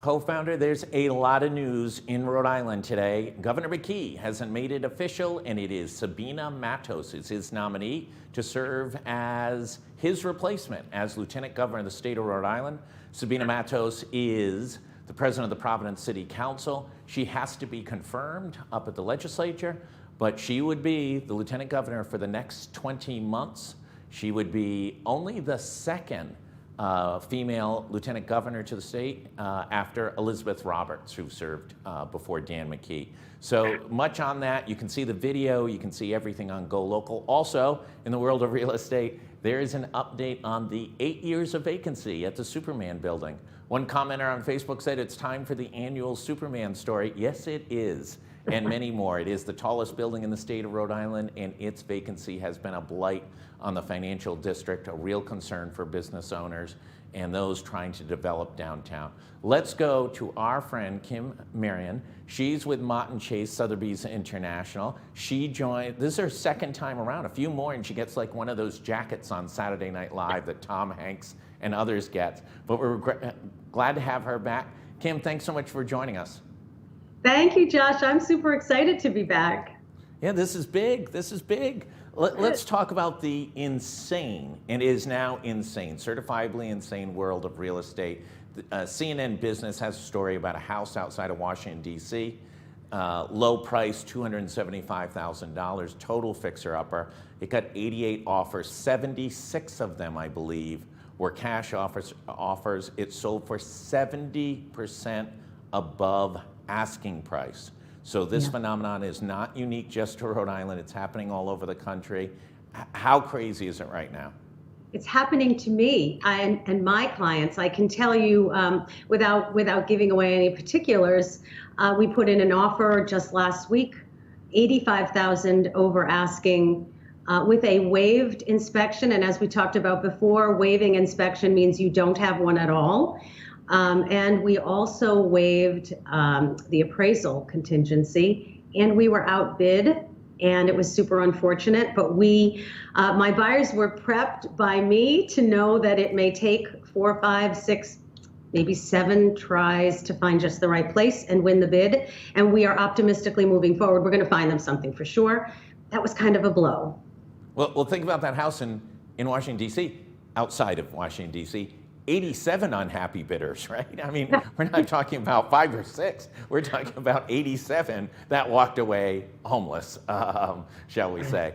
co-founder. There's a lot of news in Rhode Island today. Governor McKee hasn't made it official, and it is Sabina Matos is his nominee to serve as his replacement as Lieutenant Governor of the state of Rhode Island. Sabina Matos is the president of the Providence City Council. She has to be confirmed up at the legislature, but she would be the Lieutenant Governor for the next 20 months. She would be only the second female lieutenant governor to the state after Elizabeth Roberts, who served before Dan McKee. So much on that. You can see the video, you can see everything on Go Local. Also, in the world of real estate, there is an update on the 8 years of vacancy at the Superman building. One commenter on Facebook said it's time for the annual Superman story. Yes, it is, and many more. It is the tallest building in the state of Rhode Island, and its vacancy has been a blight on the financial district, a real concern for business owners and those trying to develop downtown. Let's go to our friend Kim Marion. She's with Mott and Chase Sotheby's International. She joined, this is her second time around, a few more, and she gets like one of those jackets on Saturday Night Live that Tom Hanks and others get. But we're glad to have her back. Kim, thanks so much for joining us. Thank you, Josh. I'm super excited to be back. Yeah, this is big. This is big. Let's talk about the insane, and it is now insane, certifiably insane world of real estate. CNN Business has a story about a house outside of Washington, D.C., low price, $275,000, total fixer-upper. It got 88 offers, 76 of them, I believe, were cash offers. It sold for 70% above asking price. So this phenomenon is not unique just to Rhode Island. It's happening all over the country. How crazy is it right now? It's happening to me and my clients. I can tell you without giving away any particulars, we put in an offer just last week, $85,000 over asking with a waived inspection. And as we talked about before, waiving inspection means you don't have one at all. And we also waived the appraisal contingency, and we were outbid, and it was super unfortunate. But my buyers were prepped by me to know that it may take 4, 5, 6, maybe 7 tries to find just the right place and win the bid. And we are optimistically moving forward. We're going to find them something for sure. That was kind of a blow. Well, think about that house in Washington, D.C., outside of Washington, D.C., 87 unhappy bidders, right? I mean, we're not talking about 5 or 6. We're talking about 87 that walked away homeless, shall we say.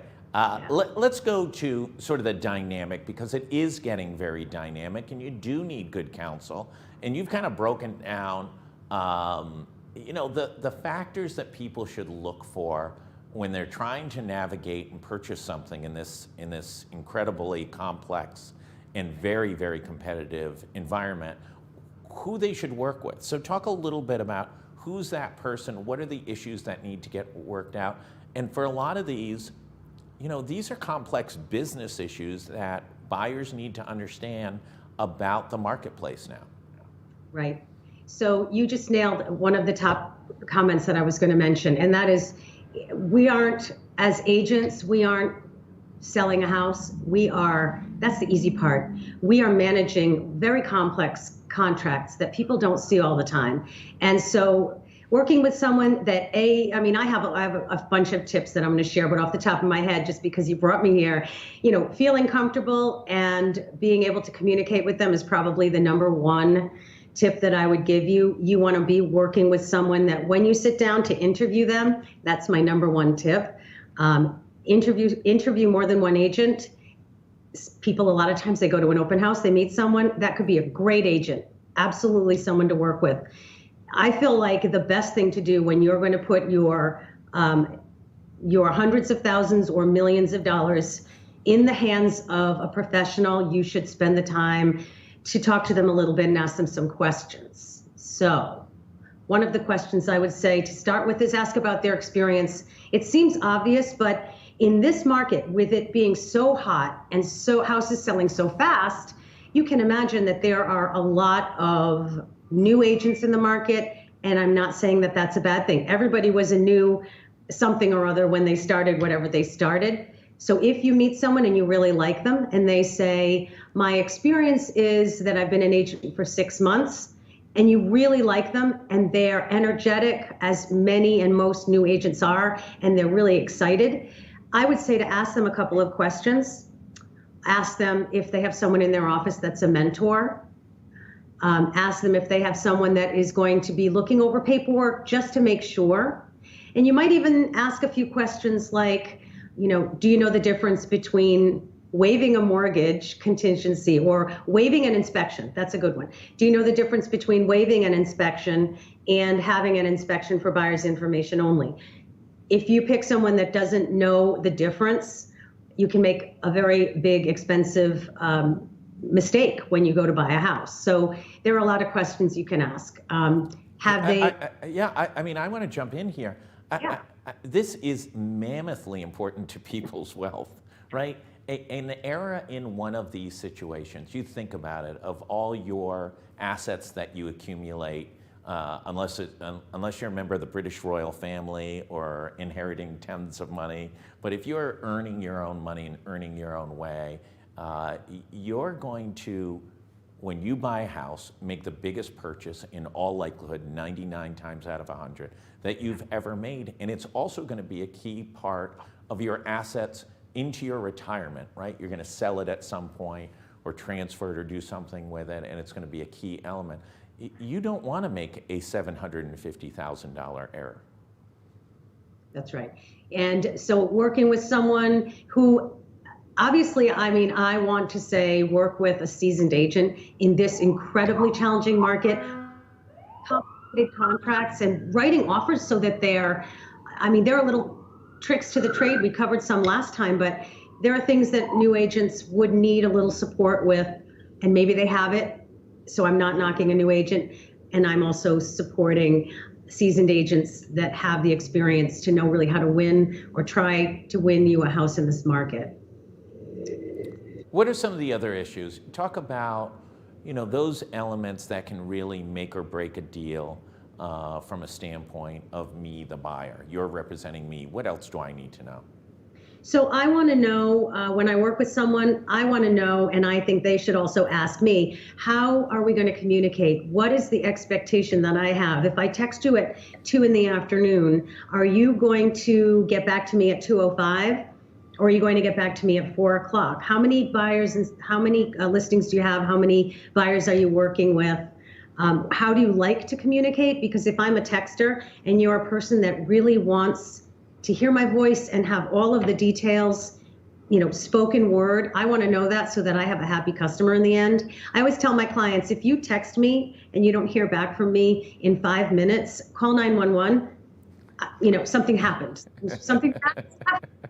Let's go to sort of the dynamic, because it is getting very dynamic, and you do need good counsel. And you've kind of broken down, the factors that people should look for when they're trying to navigate and purchase something in this incredibly complex and very, very competitive environment, who they should work with. So talk a little bit about who's that person, what are the issues that need to get worked out? And for a lot of these, these are complex business issues that buyers need to understand about the marketplace now. Right. So you just nailed one of the top comments that I was going to mention, and that is, as agents, we aren't selling a house. That's the easy part. We are managing very complex contracts that people don't see all the time. And so working with someone that I have a bunch of tips that I'm going to share, but off the top of my head, just because you brought me here, feeling comfortable and being able to communicate with them is probably the number one tip that I would give you. You want to be working with someone that when you sit down to interview them, that's my number one tip. Interview more than one agent. People, a lot of times they go to an open house, they meet someone, that could be a great agent, absolutely someone to work with. I feel like the best thing to do when you're going to put your hundreds of thousands or millions of dollars in the hands of a professional, you should spend the time to talk to them a little bit and ask them some questions. So one of the questions I would say to start with is ask about their experience. It seems obvious, but in this market, with it being so hot and so houses selling so fast, you can imagine that there are a lot of new agents in the market, and I'm not saying that that's a bad thing. Everybody was a new something or other when they started whatever they started. So if you meet someone and you really like them and they say, my experience is that I've been an agent for 6 months and you really like them and they're energetic, as many and most new agents are, and they're really excited, I would say to ask them a couple of questions. Ask them if they have someone in their office that's a mentor. Ask them if they have someone that is going to be looking over paperwork just to make sure. And you might even ask a few questions like, do you know the difference between waiving a mortgage contingency or waiving an inspection? That's a good one. Do you know the difference between waiving an inspection and having an inspection for buyer's information only? If you pick someone that doesn't know the difference, you can make a very big, expensive mistake when you go to buy a house. So there are a lot of questions you can ask. Have they? I want to jump in here. This is mammothly important to people's wealth, right? An error in one of these situations, you think about it, of all your assets that you accumulate, unless you're a member of the British royal family or inheriting tons of money, but if you're earning your own money and earning your own way, you're going to, when you buy a house, make the biggest purchase, in all likelihood 99 times out of 100, that you've ever made. And it's also going to be a key part of your assets into your retirement, right? You're going to sell it at some point or transfer it or do something with it, and it's going to be a key element. You don't want to make a $750,000 error. That's right. And so working with someone who, obviously, I want to say work with a seasoned agent in this incredibly challenging market, complicated contracts and writing offers so that there are little tricks to the trade. We covered some last time, but there are things that new agents would need a little support with, and maybe they have it. So I'm not knocking a new agent, and I'm also supporting seasoned agents that have the experience to know really how to win or try to win you a house in this market. What are some of the other issues? Talk about, those elements that can really make or break a deal from a standpoint of me, the buyer. You're representing me. What else do I need to know? So I want to know, when I work with someone, I want to know, and I think they should also ask me, how are we going to communicate? What is the expectation that I have? If I text you at 2 p.m, are you going to get back to me at 2:05? Or are you going to get back to me at 4 o'clock? How many buyers and how many listings do you have? How many buyers are you working with? How do you like to communicate? Because if I'm a texter and you're a person that really wants to hear my voice and have all of the details, spoken word, I want to know that so that I have a happy customer in the end. I always tell my clients, if you text me and you don't hear back from me in 5 minutes, call 911. Something happened. Something happened.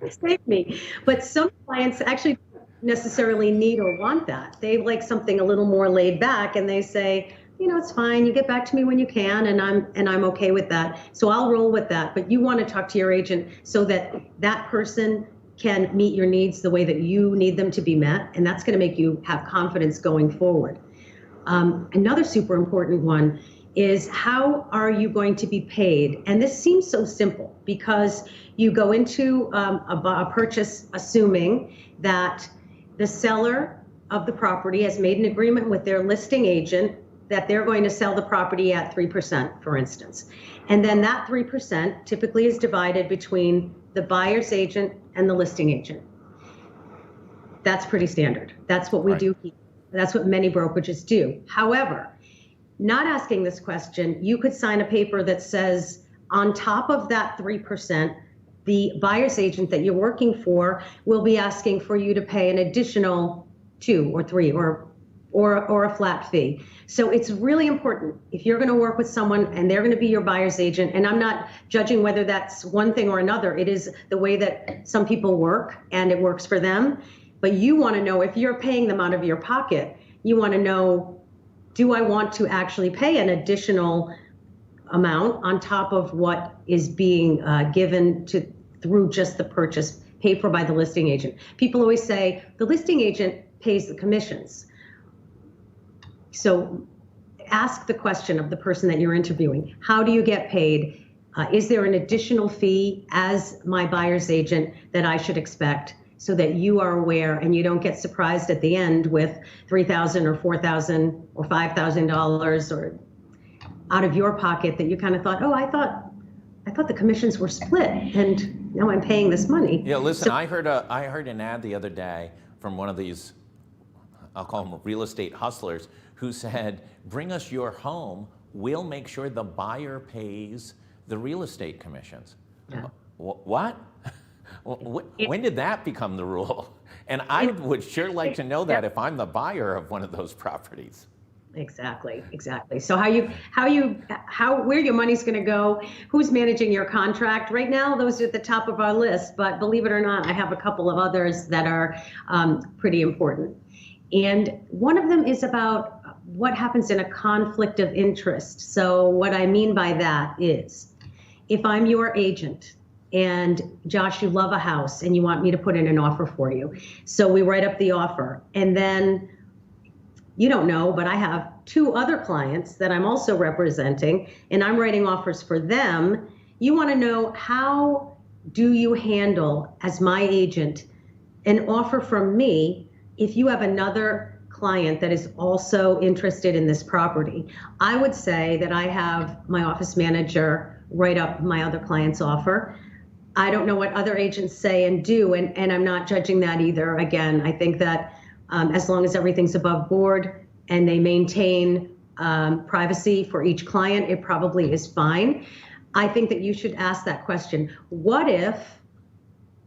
Save me. But some clients actually don't necessarily need or want that. They like something a little more laid back, and they say, it's fine. You get back to me when you can, and I'm okay with that. So I'll roll with that. But you want to talk to your agent so that that person can meet your needs the way that you need them to be met, and that's going to make you have confidence going forward. Another super important one is, how are you going to be paid? And this seems so simple because you go into a purchase assuming that the seller of the property has made an agreement with their listing agent that they're going to sell the property at 3%, for instance. And then that 3% typically is divided between the buyer's agent and the listing agent. That's pretty standard. That's what we do here. That's what many brokerages do. However, not asking this question, you could sign a paper that says, on top of that 3%, the buyer's agent that you're working for will be asking for you to pay an additional 2 or 3 or a flat fee. So it's really important, if you're going to work with someone and they're going to be your buyer's agent, and I'm not judging whether that's one thing or another, it is the way that some people work and it works for them. But you want to know, if you're paying them out of your pocket, you want to know, do I want to actually pay an additional amount on top of what is being given through just the purchase, paid for by the listing agent? People always say the listing agent pays the commissions. So ask the question of the person that you're interviewing. How do you get paid? Is there an additional fee as my buyer's agent that I should expect, so that you are aware and you don't get surprised at the end with $3,000 or $4,000 or $5,000 or out of your pocket that you kind of thought, oh, I thought the commissions were split, and now I'm paying this money. Yeah, listen, So, I heard an ad the other day from one of these, I'll call them real estate hustlers, who said, bring us your home, we'll make sure the buyer pays the real estate commissions. Yeah. What? When did that become the rule? And I would sure like to know that if I'm the buyer of one of those properties. Exactly. So where your money's going to go, who's managing your contract? Right now, those are at the top of our list, but believe it or not, I have a couple of others that are pretty important. And one of them is about what happens in a conflict of interest. So what I mean by that is, if I'm your agent and Josh, you love a house and you want me to put in an offer for you. So we write up the offer, and then you don't know, but I have 2 other clients that I'm also representing, and I'm writing offers for them. You want to know, how do you handle, as my agent, an offer from me if you have another client that is also interested in this property? I would say that I have my office manager write up my other client's offer. I don't know what other agents say and do, and I'm not judging that either. Again, I think that as long as everything's above board and they maintain privacy for each client, it probably is fine. I think that you should ask that question. What if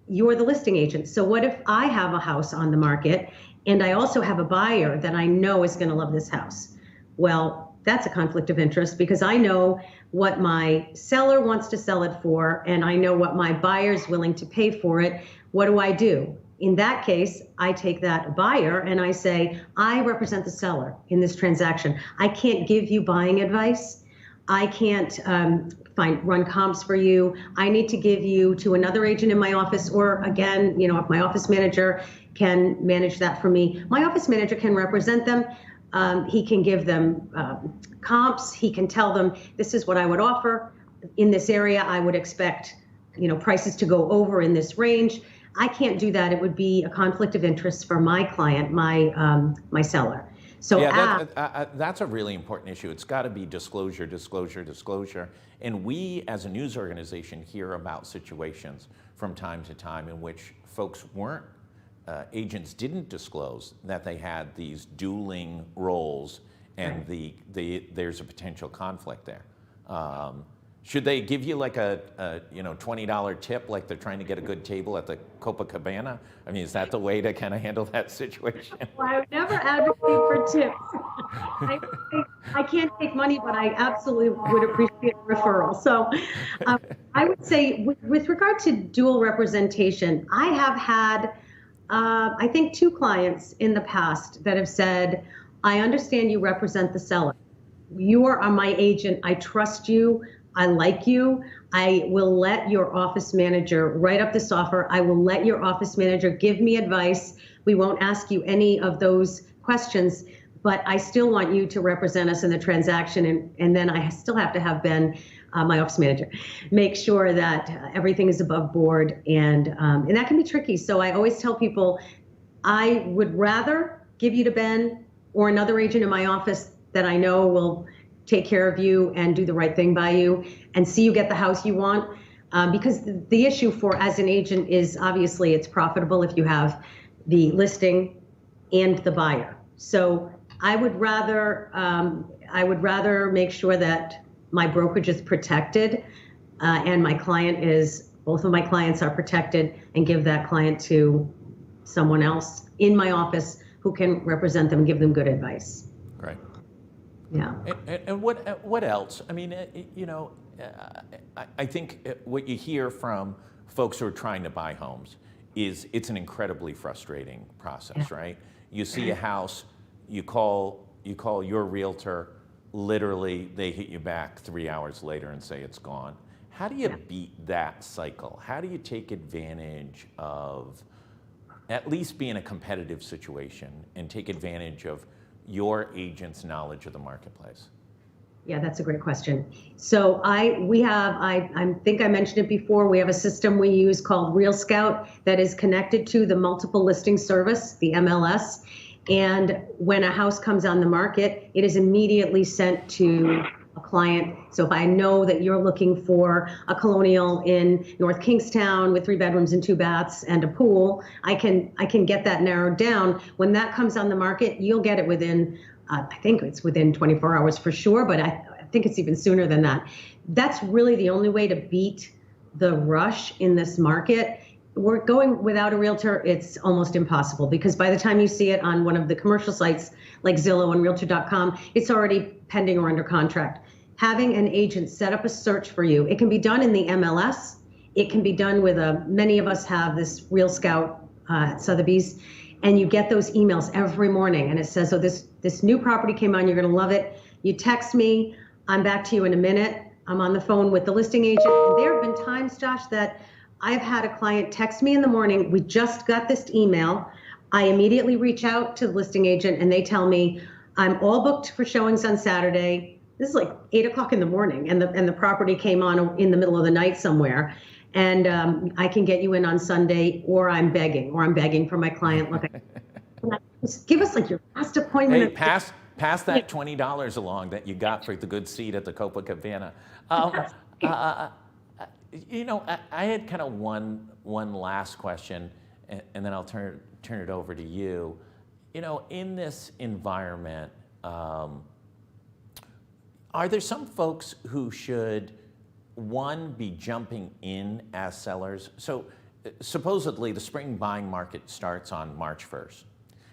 you're the listing agent? So what if I have a house on the market and I also have a buyer that I know is going to love this house? Well, that's a conflict of interest, because I know what my seller wants to sell it for, and I know what my buyer's willing to pay for it. What do? In that case, I take that buyer and I say, I represent the seller in this transaction. I can't give you buying advice. I can't run comps for you. I need to give you to another agent in my office, or again, if my office manager can manage that for me, my office manager can represent them. He can give them comps. He can tell them, this is what I would offer in this area. I would expect, prices to go over in this range. I can't do that. It would be a conflict of interest for my client, my seller. So yeah, that's a really important issue. It's got to be disclosure. And we, as a news organization, hear about situations from time to time in which folks agents didn't disclose that they had these dueling roles, and right. There's a potential conflict there. Should they give you like a $20 tip, like they're trying to get a good table at the Copacabana? I mean, is that the way to kind of handle that situation? Well, I would never advocate for tips. I can't take money, but I absolutely would appreciate a referral. So I would say with regard to dual representation, I have had, I think, 2 clients in the past that have said, I understand you represent the seller. You are my agent. I trust you. I like you. I will let your office manager write up this offer. I will let your office manager give me advice. We won't ask you any of those questions, but I still want you to represent us in the transaction. And then I still have to have Ben, my office manager, make sure that everything is above board. And that can be tricky. So I always tell people, I would rather give you to Ben or another agent in my office that I know will take care of you and do the right thing by you and see you get the house you want. Because the issue as an agent is, obviously, it's profitable if you have the listing and the buyer. So I would rather make sure that my brokerage is protected and both of my clients are protected, and give that client to someone else in my office who can represent them and give them good advice. Right. Yeah. And what else? I mean, I think what you hear from folks who are trying to buy homes is it's an incredibly frustrating process, right? You see a house, you call your realtor, literally they hit you back 3 hours later and say it's gone. How do you beat that cycle? How do you take advantage of at least be in a competitive situation and take advantage of your agent's knowledge of the marketplace? Yeah, that's a great question. So I think I mentioned it before, we have a system we use called Real Scout that is connected to the multiple listing service, the MLS. And when a house comes on the market, it is immediately sent to a client. So if I know that you're looking for a colonial in North Kingstown with 3 bedrooms and 2 baths and a pool, I can get that narrowed down. When that comes on the market, you'll get it within, I think it's within 24 hours for sure, but I think it's even sooner than that. That's really the only way to beat the rush in this market. We're going without a realtor, it's almost impossible, because by the time you see it on one of the commercial sites like Zillow and Realtor.com, it's already pending or under contract. Having an agent set up a search for you, it can be done in the MLS. It can be done with many of us have this Real Scout at Sotheby's, and you get those emails every morning, and it says, oh, this new property came on, you're gonna love it. You text me, I'm back to you in a minute. I'm on the phone with the listing agent. And there have been times, Josh, that I've had a client text me in the morning, we just got this email. I immediately reach out to the listing agent and they tell me, I'm all booked for showings on Saturday. This is like 8 o'clock in the morning, and the property came on in the middle of the night somewhere. And I can get you in on Sunday, or I'm begging for my client. Look, just give us like your last appointment. Hey, pass that $20 along that you got for the good seat at the Copacabana. You know, I had kind of one last question, and then I'll turn it over to you. You know, in this environment, are there some folks who should, one, be jumping in as sellers? So supposedly the spring buying market starts on March 1st,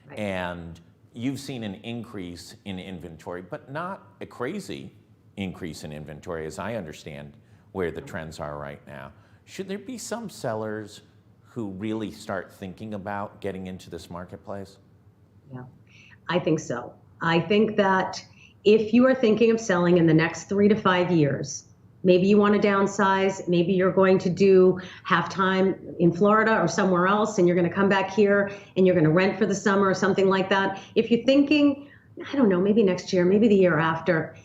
right, and you've seen an increase in inventory, but not a crazy increase in inventory, as I understand where the trends are right now. Should there be some sellers who really start thinking about getting into this marketplace? Yeah, I think so. I think that if you are thinking of selling in the next 3 to 5 years, maybe you want to downsize, maybe you're going to do half-time in Florida or somewhere else, and you're going to come back here and you're going to rent for the summer or something like that. If you're thinking, I don't know, maybe next year, maybe the year after,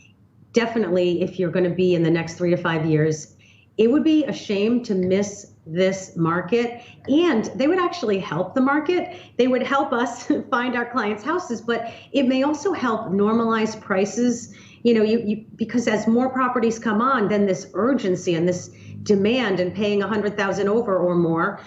definitely if you're going to be in the next 3 to 5 years, it would be a shame to miss this market. And they would actually help the market. They would help us find our clients' houses, but it may also help normalize prices. You know, because as more properties come on, then this urgency and this demand and paying $100,000 over or more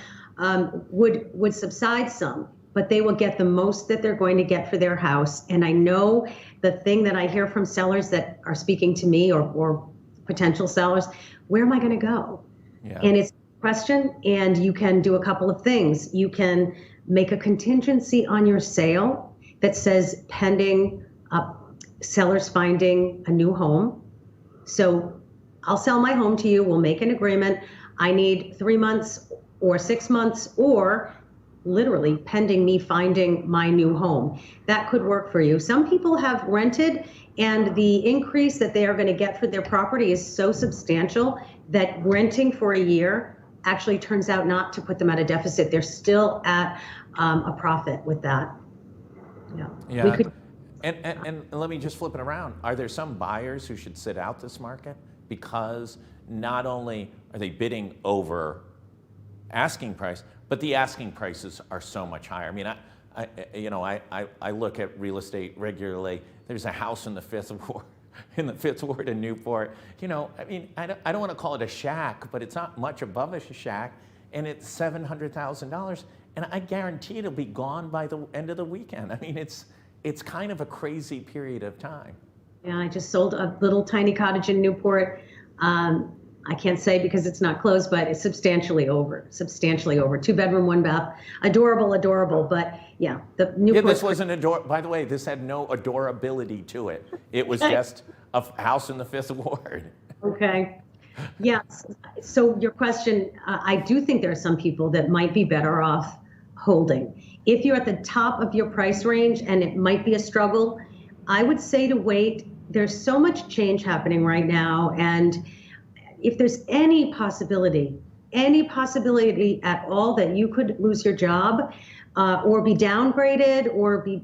would subside some. But they will get the most that they're going to get for their house. And I know the thing that I hear from sellers that are speaking to me or potential sellers, where am I going to go? Yeah. And it's a question, and you can do a couple of things. You can make a contingency on your sale that says pending sellers finding a new home. So I'll sell my home to you. We'll make an agreement. I need 3 months or 6 months, or literally pending me finding my new home. That could work for you. Some people have rented, and the increase that they are going to get for their property is so substantial that renting for a year actually turns out not to put them at a deficit. They're still at a profit with that. Yeah. We could, and let me just flip it around. Are there some buyers who should sit out this market because not only are they bidding over asking price, but the asking prices are so much higher? I mean, I look at real estate regularly. There's a house in the Fifth Ward in Newport. You know, I mean, I don't want to call it a shack, but it's not much above a shack, and it's $700,000, and I guarantee it'll be gone by the end of the weekend. I mean, it's kind of a crazy period of time. Yeah, I just sold a little tiny cottage in Newport. I can't say because it's not closed, but it's substantially over. 2 bedroom, 1 bath. Adorable. But yeah, the Newport. Yeah, this wasn't adorable. By the way, this had no adorability to it. It was just a house in the Fifth Ward. Okay. Yes. So your question, I do think there are some people that might be better off holding. If you're at the top of your price range and it might be a struggle, I would say to wait. There's so much change happening right now, and if there's any possibility at all that you could lose your job or be downgraded or be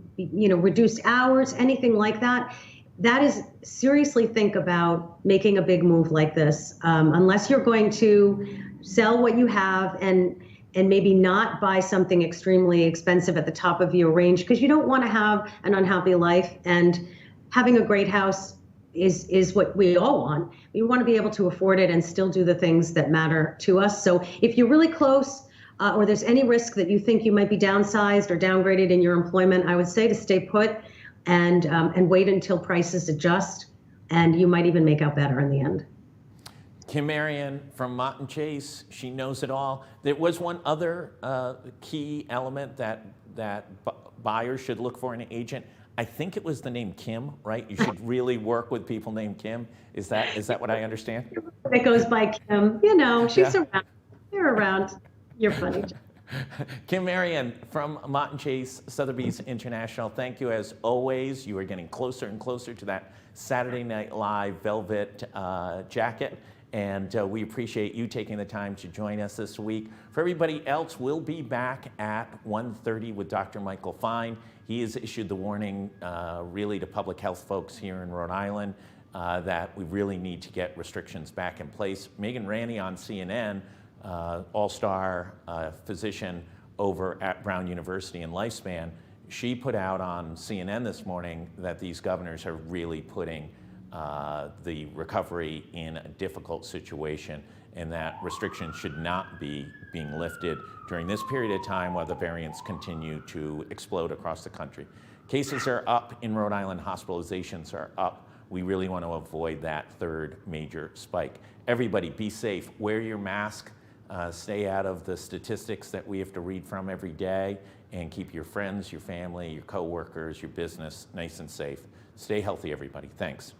reduced hours, anything like that, that is seriously think about making a big move like this. Unless you're going to sell what you have and maybe not buy something extremely expensive at the top of your range, because you don't want to have an unhappy life, and having a great house is what we all want. We want to be able to afford it and still do the things that matter to us. So if you're really close, or there's any risk that you think you might be downsized or downgraded in your employment, I would say to stay put and wait until prices adjust, and you might even make out better in the end. Kim Marion from Mott and Chase, she knows it all. There was one other key element that buyers should look for in an agent. I think it was the name Kim, right? You should really work with people named Kim. Is that what I understand? It goes by Kim. You know, she's Yeah. around. You're around. You're funny. Kim Marion from Mott and Chase, Sotheby's International. Thank you as always. You are getting closer and closer to that Saturday Night Live velvet jacket. And we appreciate you taking the time to join us this week. For everybody else, we'll be back at 1:30 with Dr. Michael Fine. He has issued the warning really to public health folks here in Rhode Island that we really need to get restrictions back in place. Megan Ranney on CNN, all-star physician over at Brown University in Lifespan, she put out on CNN this morning that these governors are really putting the recovery in a difficult situation, and that restrictions should not be being lifted during this period of time while the variants continue to explode across the country. Cases are up in Rhode Island, hospitalizations are up. We really want to avoid that third major spike. Everybody be safe, wear your mask, stay out of the statistics that we have to read from every day, and keep your friends, your family, your coworkers, your business nice and safe. Stay healthy, everybody. Thanks.